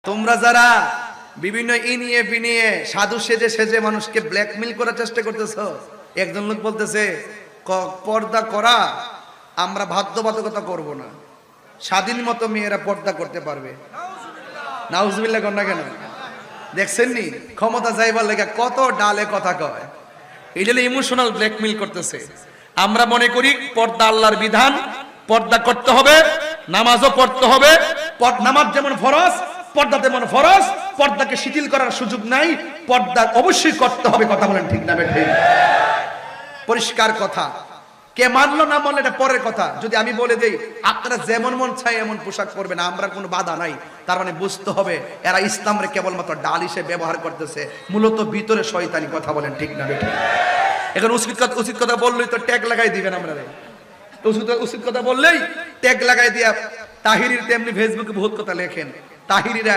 তোমরা যারা বিভিন্ন ইনিয়ে বিনিয়ে সাধু সেজে সেজে মানুষকে ব্ল্যাকমেল করার চেষ্টা করতেছো, একজন লোক বলতেছে পর্দা করা আমরা বাধ্যবাধকতা করব না, স্বাধীন মতো মেয়েরা পর্দা করতে পারবে। নাউজুবিল্লাহ কন্যা কেন দেখছেন নি? ক্ষমতা যাইবার লেগে কত ডালে কথা কয়, এই জন্য ইমোশনাল ব্ল্যাকমেল করতেছে। আমরা মনে করি পর্দা আল্লাহর বিধান, পর্দা করতে হবে, নামাজও পড়তে হবে। নামাজ যেমন ফরজ, পর্দা তেমন ফরজ, পর্দাকে শিথিল করার সুযোগ নাই, পর্দা অবশ্যই করতে হবে। কথা বলেন ঠিক না বেঠিক? পরিষ্কার কথা। কে মানলো না মানলো এটা পরের কথা। যদি আমি বলে দেই আপনারা যেমন মন চাই এমন পোশাক পরবেন, আমরা কোনো বাধা নাই, তার মানে বুঝতে হবে এরা ইসলামরে কেবলমাত্র ডাল হিসেবে ব্যবহার করতেছে, মূলত ভিতরে শয়তানি। কথা বলেন ঠিক না বেঠিক? এখন উচিত কথা বললেই তো ট্যাগ লাগাই দিবেন। আমরা উচিত কথা বললেই ট্যাগ লাগাই দিয়া তাহিরির তেমনি ফেসবুকে বহুত কথা লেখেন। তাহিরিরা